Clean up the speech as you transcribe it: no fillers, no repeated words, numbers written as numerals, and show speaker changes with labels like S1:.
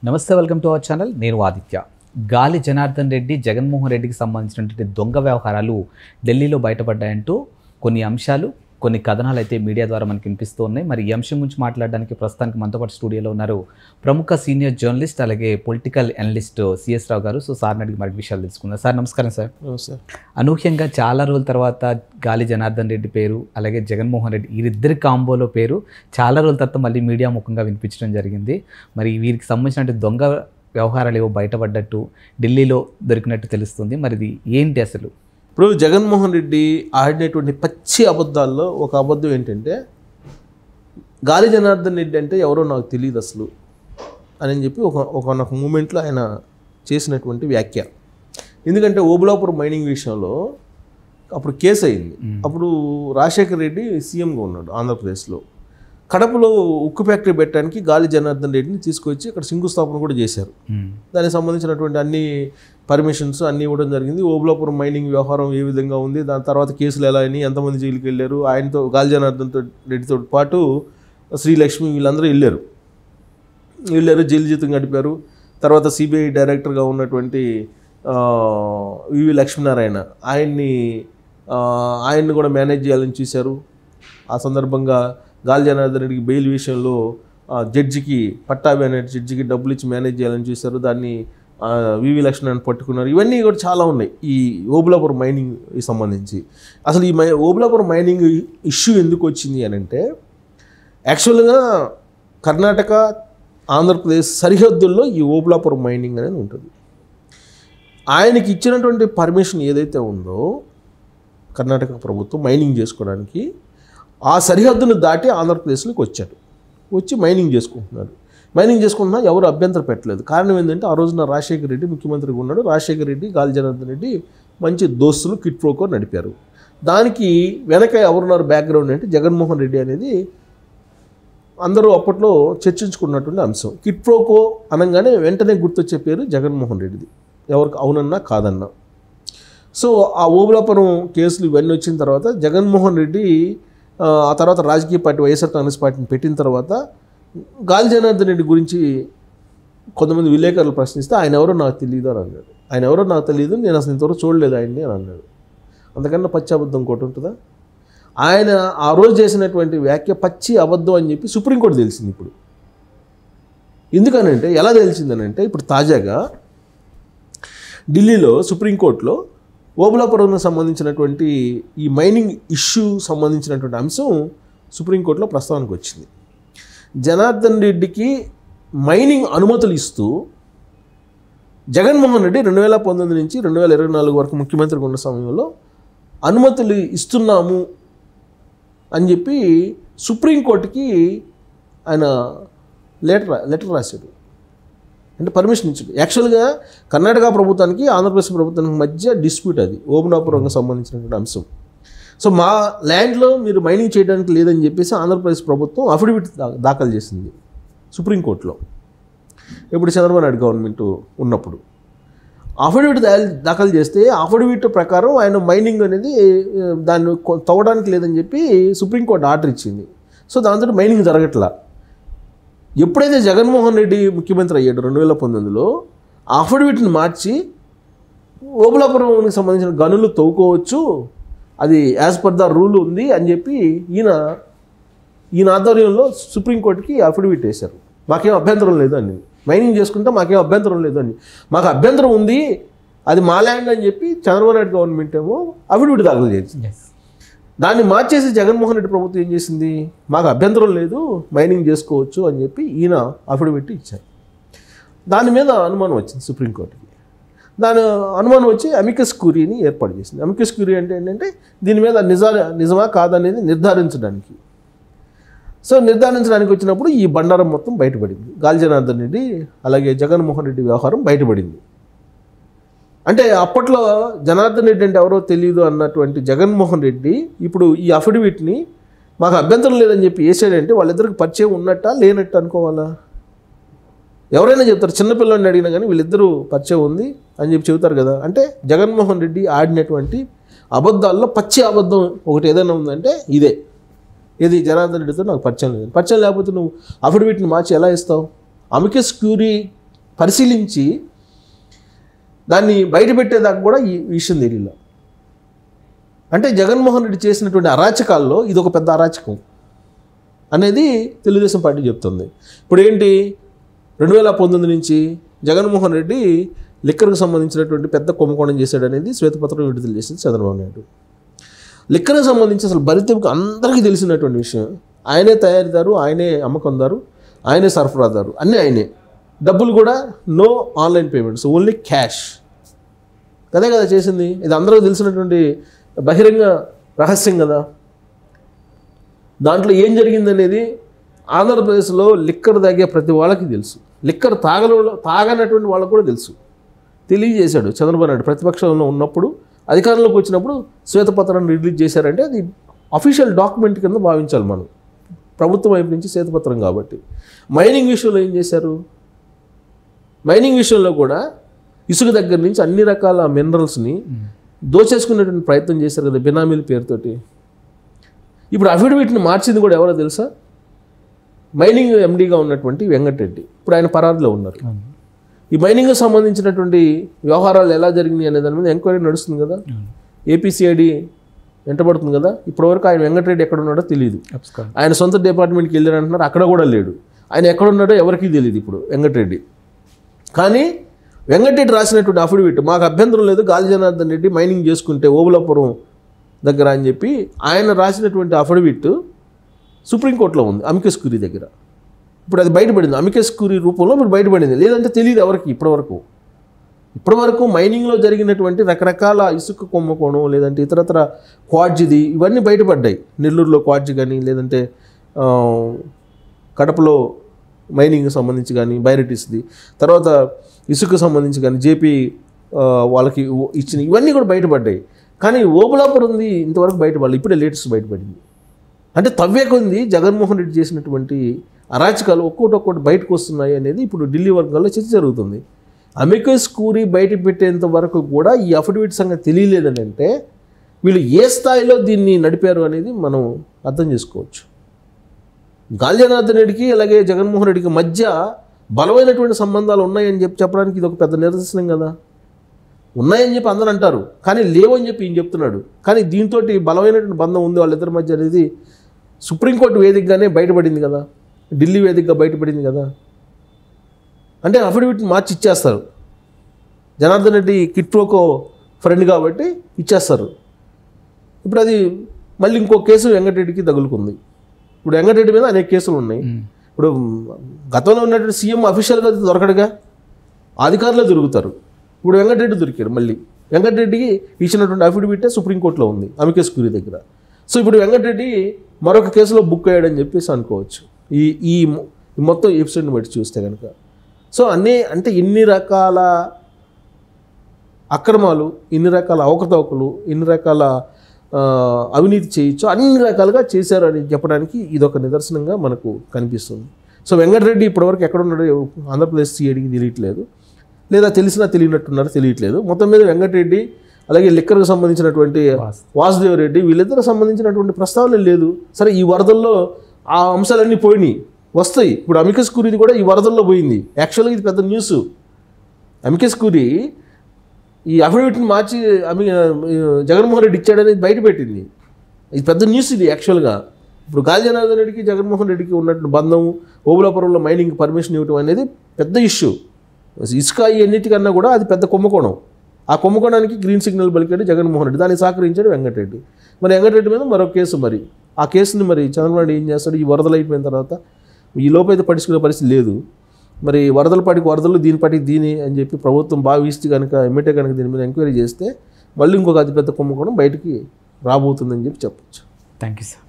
S1: నమస్తే, welcome to our channel. నేను ఆదిత్య. గాలి జనార్దన్ రెడ్డి, జగన్మోహన్ రెడ్డికి సంబంధించినటువంటి దొంగ వ్యవహారాలు ఢిల్లీలో బయటపడ్డాయంటూ కొన్ని అంశాలు, కొన్ని కథనాలు అయితే మీడియా ద్వారా మనకి వినిపిస్తూ ఉన్నాయి. మరి ఈ అంశం గురించి మాట్లాడడానికి ప్రస్తుతానికి మనతో పాటు స్టూడియోలో ఉన్నారు ప్రముఖ సీనియర్ జర్నలిస్ట్, అలాగే పొలిటికల్ అనలిస్ట్ సిఎస్ రావు గారు. సో సార్ని అడిగి మరి విషయాలు తెలుసుకుందాం. సార్ నమస్కారం. సార్
S2: నమస్తే.
S1: అనూహ్యంగా చాలా రోజుల తర్వాత గాలి జనార్దన్ రెడ్డి పేరు, అలాగే జగన్మోహన్ రెడ్డి, వీరిద్దరి కాంబోలో పేరు చాలా రోజుల తర్వాత మళ్ళీ మీడియా ముఖంగా వినిపించడం జరిగింది. మరి వీరికి సంబంధించిన దొంగ వ్యవహారాలు ఏవో బయటపడ్డట్టు ఢిల్లీలో దొరికినట్టు తెలుస్తుంది. మరి ఇది ఏంటి అసలు?
S2: ఇప్పుడు జగన్మోహన్ రెడ్డి ఆడినటువంటి పచ్చి అబద్ధాల్లో ఒక అబద్ధం ఏంటంటే, గాలి జనార్దన్ రెడ్డి అంటే ఎవరో నాకు తెలియదు అసలు అని చెప్పి ఒక మూమెంట్లో ఆయన చేసినటువంటి వ్యాఖ్య. ఎందుకంటే ఓబులాపురం మైనింగ్ విషయంలో అప్పుడు కేసు అయింది. అప్పుడు రాజశేఖర రెడ్డి సీఎంగా ఉన్నాడు ఆంధ్రప్రదేశ్లో. కడపలో ఉక్కు ఫ్యాక్టరీ పెట్టడానికి గాలి జనార్దన్ రెడ్డిని తీసుకొచ్చి అక్కడ శంకుస్థాపన కూడా చేశారు. దానికి సంబంధించినటువంటి అన్ని పర్మిషన్స్ అన్నీ ఇవ్వడం జరిగింది. ఓబులాపురం మైనింగ్ వ్యవహారం ఏ విధంగా ఉంది, దాని తర్వాత కేసులు ఎలా అయినాయి, ఎంతమంది జైలుకి వెళ్ళారు, ఆయనతో గాలి జనార్దన్ రెడ్డితో పాటు శ్రీలక్ష్మి వీళ్ళందరూ వెళ్ళారు, జైలు జీతం గడిపారు. తర్వాత సిబిఐ డైరెక్టర్గా ఉన్నటువంటి వివి లక్ష్మీనారాయణ ఆయన్ని కూడా మేనేజ్ చేయాలని చూశారు. ఆ సందర్భంగా గాలి జనార్దన్ రెడ్డికి బెయిల్ విషయంలో జడ్జికి పట్టాభి అనే జడ్జికి డబ్బులు ఇచ్చి మేనేజ్ చేయాలని చూశారు. దాన్ని వివి లక్ష్మణ్ పట్టుకున్నారు. ఇవన్నీ కూడా చాలా ఉన్నాయి ఈ ఓబులాపురం మైనింగ్ సంబంధించి. అసలు ఈ ఓబులాపురం మైనింగ్ ఇష్యూ ఎందుకు వచ్చింది అని అంటే, యాక్చువల్గా కర్ణాటక ఆంధ్రప్రదేశ్ సరిహద్దుల్లో ఈ ఓబులాపురం మైనింగ్ అనేది ఉంటుంది. ఆయనకి ఇచ్చినటువంటి పర్మిషన్ ఏదైతే ఉందో కర్ణాటక ప్రభుత్వం మైనింగ్ చేసుకోవడానికి, ఆ సరిహద్దును దాటి ఆంధ్రప్రదేశ్లోకి వచ్చి మైనింగ్ చేసుకుంటున్నా ఎవరు అభ్యంతరం పెట్టలేదు. కారణం ఏంటంటే, ఆ రోజున రాజశేఖర రెడ్డి ముఖ్యమంత్రిగా ఉన్నాడు. రాజశేఖర రెడ్డి, గాలి జనార్దన్ రెడ్డి మంచి దోస్తులు, కిట్ ప్రోకో నడిపారు. దానికి వెనక ఎవరున్నారు బ్యాక్గ్రౌండ్ అంటే జగన్మోహన్ రెడ్డి అనేది అందరూ అప్పట్లో చర్చించుకున్నటువంటి అంశం. కిట్ ప్రోకో అనగానే వెంటనే గుర్తొచ్చే పేరు జగన్మోహన్ రెడ్డిది, ఎవరికి అవునన్నా కాదన్నా. సో ఆ ఓబులాపురం కేసులు ఇవన్నీ వచ్చిన తర్వాత జగన్మోహన్ రెడ్డి ఆ తర్వాత రాజకీయ పార్టీ వైఎస్ఆర్ కాంగ్రెస్ పార్టీని పెట్టిన తర్వాత గాలి జనార్దన్ రెడ్డి గురించి కొంతమంది విలేకరులు ప్రశ్నిస్తే ఆయన ఎవరో నాకు తెలియదు అని అన్నాడు. ఆయన ఎవరో నాకు తెలియదు, నేను అసలు ఇంతవరకు చూడలేదు ఆయన్ని అని అన్నాడు. అంతకన్నా పచ్చి అబద్ధం ఇంకోటి ఉంటుందా? ఆయన ఆ రోజు చేసినటువంటి వ్యాఖ్య పచ్చి అబద్ధం అని చెప్పి సుప్రీంకోర్టు తెలిసింది. ఇప్పుడు ఎందుకనంటే, ఎలా తెలిసిందనంటే, ఇప్పుడు తాజాగా ఢిల్లీలో సుప్రీంకోర్టులో ఓబులాపురం సంబంధించినటువంటి ఈ మైనింగ్ ఇష్యూ సంబంధించినటువంటి అంశం సుప్రీంకోర్టులో ప్రస్తావనకు వచ్చింది. జనార్దన్ రెడ్డికి మైనింగ్ అనుమతులు ఇస్తూ జగన్మోహన్ రెడ్డి 2019 నుంచి 2024 వరకు ముఖ్యమంత్రిగా ఉన్న సమయంలో అనుమతులు ఇస్తున్నాము అని చెప్పి సుప్రీంకోర్టుకి ఆయన లెటర్ రాశాడు. అంటే పర్మిషన్ ఇచ్చాడు. యాక్చువల్గా కర్ణాటక ప్రభుత్వానికి ఆంధ్రప్రదేశ్ ప్రభుత్వానికి మధ్య డిస్ప్యూట్ అది ఓబులాపురంకి సంబంధించినటువంటి అంశం. సో మా ల్యాండ్లో మీరు మైనింగ్ చేయడానికి లేదని చెప్పేసి ఆంధ్రప్రదేశ్ ప్రభుత్వం అఫిడవిట్ దాఖలు చేసింది సుప్రీంకోర్టులో. ఇప్పుడు చంద్రబాబు నాయుడు గవర్నమెంట్ ఉన్నప్పుడు అఫిడవిట్ దాఖలు చేస్తే అఫిడవిట్ ప్రకారం ఆయన మైనింగ్ అనేది దాన్ని తవ్వడానికి లేదని చెప్పి సుప్రీంకోర్టు ఆర్డర్ ఇచ్చింది. సో దాంతో మైనింగ్ జరగట్లా. ఎప్పుడైతే జగన్మోహన్ రెడ్డి ముఖ్యమంత్రి అయ్యాడు 2019లో, ఆ అఫిడవిట్ని మార్చి ఓబులాపురంకి సంబంధించిన గనులు తవ్వుకోవచ్చు, అది యాజ్ పర్ ద రూల్ ఉంది అని చెప్పి ఈయన ఆధ్వర్యంలో సుప్రీంకోర్టుకి అఫిడవిట్ వేశారు. మాకేం అభ్యంతరం లేదు అని, మైనింగ్ చేసుకుంటే మాకేం అభ్యంతరం లేదు అని. మాకు అభ్యంతరం ఉంది, అది మా ల్యాండ్ అని చెప్పి చంద్రబాబు నాయుడు గవర్నమెంట్ ఏమో అఫిడవిట్ దాఖలు చేసింది. దాన్ని మార్చేసి జగన్మోహన్ రెడ్డి ప్రభుత్వం ఏం చేసింది, మాకు అభ్యంతరం లేదు, మైనింగ్ చేసుకోవచ్చు అని చెప్పి ఈయన అఫిడవిట్ ఇచ్చారు. దాని మీద అనుమానం వచ్చింది సుప్రీంకోర్టుకి. దాని అనుమానం వచ్చి అమికస్ క్యూరీని ఏర్పాటు చేసింది. అమికస్ క్యూరీ అంటే ఏంటంటే, దీని మీద నిజమా కాదనేది నిర్ధారించడానికి. సో నిర్ధారించడానికి వచ్చినప్పుడు ఈ బండారం మొత్తం బయటపడింది. గాలి జనార్దన్ రెడ్డి అలాగే జగన్మోహన్ రెడ్డి వ్యవహారం బయటపడింది. అంటే అప్పట్లో జనార్దన్ రెడ్డి అంటే ఎవరో తెలియదు అన్నటువంటి జగన్మోహన్ రెడ్డి ఇప్పుడు ఈ అఫిడవిట్ని మాకు అభ్యంతరం లేదని చెప్పి వేసాడంటే వాళ్ళిద్దరికి పరిచయం ఉన్నట్ట లేనట్టు అనుకోవాలా? ఎవరైనా చెప్తారు, చిన్నపిల్లల్ని అడిగినా కానీ వీళ్ళిద్దరూ పరిచయం ఉంది అని చెప్పి చెబుతారు కదా. అంటే జగన్మోహన్ రెడ్డి ఆడినటువంటి అబద్ధాల్లో పచ్చి అబద్ధం ఒకటి ఏదైనా ఉందంటే ఇదే. ఇది జనార్దన్ రెడ్డితో నాకు పరిచయం లేదు. పరిచయం లేకపోతే నువ్వు అఫిడవిట్ని మార్చి ఎలా ఇస్తావు? అమికస్ క్యూరీ పరిశీలించి దాన్ని బయటపెట్టేదాకా కూడా ఈ విషయం తెలియదు. అంటే జగన్మోహన్ రెడ్డి చేసినటువంటి అరాచకాల్లో ఇది ఒక పెద్ద అరాచకం అనేది తెలుగుదేశం పార్టీ చెప్తుంది. ఇప్పుడు ఏంటి, 2019 నుంచి జగన్మోహన్ రెడ్డి లిక్కర్కు సంబంధించినటువంటి పెద్ద కుంభకోణం చేశాడు అనేది శ్వేతపత్రం విడుదల చేసింది చంద్రబాబు నాయుడు. లిక్కర్కి సంబంధించి అసలు భరితెంకు అందరికీ తెలిసినటువంటి విషయం. ఆయనే తయారీదారు, ఆయనే అమ్మకందారు, ఆయనే సరఫరాదారు, అన్నీ ఆయనే. డబ్బులు కూడా no online payments, only cash. అదే కదా చేసింది. ఇది అందరికీ తెలిసినటువంటి బహిరంగ రహస్యం కదా. దాంట్లో ఏం జరిగిందనేది ఆంధ్రప్రదేశ్లో లిక్కర్ తాగే ప్రతి వాళ్ళకి తెలుసు, లిక్కర్ తాగనటువంటి వాళ్ళకు కూడా తెలుసు. తెలియజేశాడు చంద్రబాబు నాయుడు ప్రతిపక్షంలో ఉన్నప్పుడు. అధికారంలోకి వచ్చినప్పుడు శ్వేతపత్రాన్ని రిలీజ్ చేశారంటే అది అఫీషియల్ డాక్యుమెంట్ కింద భావించాలి మనం, ప్రభుత్వం వైపు నుంచి శ్వేతపత్రం కాబట్టి. మైనింగ్ విషయంలో ఏం చేశారు, మైనింగ్ విషయంలో కూడా ఇసుక దగ్గర నుంచి అన్ని రకాల మినరల్స్ని దోచేసుకునేటువంటి ప్రయత్నం చేశారు కదా బినామీల పేరుతోటి. ఇప్పుడు అఫిడవిట్ని మార్చింది కూడా ఎవరో తెలుసా, మైనింగ్ ఎండీగా ఉన్నటువంటి వెంకటరెడ్డి. ఇప్పుడు ఆయన పరారీలో ఉన్నారు. ఈ మైనింగ్కి సంబంధించినటువంటి వ్యవహారాలు ఎలా జరిగినాయి అనే దాని మీద ఎంక్వైరీ నడుస్తుంది కదా, ఏపీసీఐడి వెంటబడుతుంది కదా. ఇప్పటివరకు ఆయన వెంకటరెడ్డి ఎక్కడ ఉన్నాడో తెలియదు. ఆయన సొంత డిపార్ట్మెంట్కి వెళ్ళారంటున్నారు, అక్కడ కూడా లేడు. ఆయన ఎక్కడున్నాడో ఎవరికీ తెలియదు ఇప్పుడు వెంకటరెడ్డి. కానీ వెంకటరెడ్డి రాసినటువంటి అఫిడవిట్, మాకు అభ్యంతరం లేదు గాలి జనార్దన్ రెడ్డి మైనింగ్ చేసుకుంటే ఓబులాపురం దగ్గర అని చెప్పి ఆయన రాసినటువంటి అఫిడవిట్ సుప్రీంకోర్టులో ఉంది, అమికస్ క్యూరీ దగ్గర. ఇప్పుడు అది బయటపడింది, అమికస్ క్యూరీ రూపంలో ఇప్పుడు బయటపడింది. లేదంటే తెలియదు ఎవరికి ఇప్పటివరకు మైనింగ్లో జరిగినటువంటి రకరకాల ఇసుక కుంభకోణం, లేదంటే ఇతరత్ర క్వాడ్జిది ఇవన్నీ బయటపడ్డాయి. నెల్లూరులో క్వాడ్జి కానీ, లేదంటే కడపలో మైనింగ్కి సంబంధించి కానీ బైరటిస్ది, తర్వాత ఇసుకు సంబంధించి కానీ జేపీ వాళ్ళకి ఇచ్చిన ఇవన్నీ కూడా బయటపడ్డాయి. కానీ ఓబులాపురంది ఇంతవరకు బయటపడలేదు, ఇప్పుడే లేటెస్ట్ బయటపడింది. అంటే తవ్వేకొంది జగన్మోహన్ రెడ్డి చేసినటువంటి అరాచకాలు ఒక్కొక్కటి బయటకు వస్తున్నాయి అనేది ఇప్పుడు ఢిల్లీ వర్గాల్లో చర్చ జరుగుతుంది. అమికస్ క్యూరీ బయట పెట్టేంత వరకు కూడా ఈ అఫిడవిట్ సంగతి తెలియలేదని అంటే వీళ్ళు ఏ స్థాయిలో దీన్ని నడిపారు అనేది మనం అర్థం చేసుకోవచ్చు. గాలి జనార్దన్ రెడ్డికి అలాగే జగన్మోహన్ రెడ్డికి మధ్య బలమైనటువంటి సంబంధాలు ఉన్నాయని చెప్పడానికి ఇది ఒక పెద్ద నిదర్శనం కదా. ఉన్నాయని చెప్పి అందరూ అంటారు, కానీ లేవని చెప్పి ఈయన చెప్తున్నాడు. కానీ దీంతో బలమైనటువంటి బంధం ఉంది వాళ్ళిద్దరి మధ్య అనేది సుప్రీంకోర్టు వేదికగానే బయటపడింది కదా, ఢిల్లీ వేదికగా బయటపడింది కదా. అంటే అఫిడవిట్ని మార్చి ఇచ్చేస్తారు. జనార్దన్ రెడ్డి కిట్ప్రోకో ఫ్రెండ్ కాబట్టి ఇచ్చేస్తారు. ఇప్పుడు అది మళ్ళీ ఇంకో కేసు వెంకటరెడ్డికి తగులుకుంది. ఇప్పుడు వెంకటరెడ్డి మీద అనేక కేసులు ఉన్నాయి. ఇప్పుడు గతంలో ఉన్నటువంటి సీఎం అఫీషియల్గా దొరకడుగా, అధికారులు దొరుకుతారు. ఇప్పుడు వెంకటరెడ్డి దొరికారు. మళ్ళీ వెంకటరెడ్డికి ఇచ్చినటువంటి అఫిడవిట్ సుప్రీంకోర్టులో ఉంది అమికస్ క్యూరీ దగ్గర. సో ఇప్పుడు వెంకటరెడ్డి మరొక కేసులో బుక్ అయ్యాడని చెప్పేసి అనుకోవచ్చు ఈ మొత్తం ఎపిసోడ్ని బట్టి చూస్తే కనుక. సో అంటే ఇన్ని రకాల అక్రమాలు, ఇన్ని రకాల అవకతవకలు, ఇన్ని రకాల అవినీతి చేయొచ్చు, అన్ని రకాలుగా చేశారు అని చెప్పడానికి ఇదొక నిదర్శనంగా మనకు కనిపిస్తుంది. సో వెంకటరెడ్డి ఇప్పటివరకు ఎక్కడున్నాడో ఆంధ్రప్రదేశ్ సిఐడికి తెలియట్లేదు, లేదా తెలిసినా తెలియనట్టున్నారో తెలియట్లేదు. మొత్తం మీద వెంకటరెడ్డి అలాగే లిక్కర్కి సంబంధించినటువంటి వాసుదేవ్ రెడ్డి వీళ్ళిద్దరికి సంబంధించినటువంటి ప్రస్తావన లేదు. సరే, ఈ వరదల్లో ఆ అంశాలన్నీ పోయినాయి, వస్తాయి. ఇప్పుడు అమికస్ క్యూరీది కూడా ఈ వరదల్లో పోయింది. యాక్చువల్గా ఇది పెద్ద న్యూస్. అమికస్ క్యూరీ ఈ అఫిడవిట్ని మార్చి జగన్మోహన్ రెడ్డి ఇచ్చాడనేది బయటపెట్టింది. ఇది పెద్ద న్యూస్ ఇది యాక్చువల్గా. ఇప్పుడు గాలి జనార్దన్ రెడ్డికి జగన్మోహన్ రెడ్డికి ఉన్నటువంటి బంధం, ఓబులాపురంలో మైనింగ్ పర్మిషన్ ఇవ్వడం అనేది పెద్ద ఇష్యూ. ఇసుక అన్నిటికన్నా కూడా అది పెద్ద కుంభకోణం. ఆ కుంభకోణానికి గ్రీన్ సిగ్నల్ పలికాడు జగన్మోహన్ రెడ్డి, దాన్ని సహకరించాడు వెంకటరెడ్డి. మరి వెంకటరెడ్డి మీద మరో కేసు, మరి ఆ కేసుని మరి చంద్రబాబు నాయుడు ఏం చేస్తాడు? ఈ వరదలు అయిపోయిన తర్వాత ఈ లోపైతే పట్టించుకునే పరిస్థితి లేదు. మరి వరదల పాటికి వరదలు, దీని పాటికి దీని అని చెప్పి ప్రభుత్వం భావిస్తే కనుక ఎమ్మెల్యే కనుక దీని మీద ఎంక్వైరీ చేస్తే మళ్ళీ ఇంకొక అతిపెద్ద కుంభకోణం బయటికి రాబోతుందని చెప్పి చెప్పచ్చు.
S1: Thank you sir.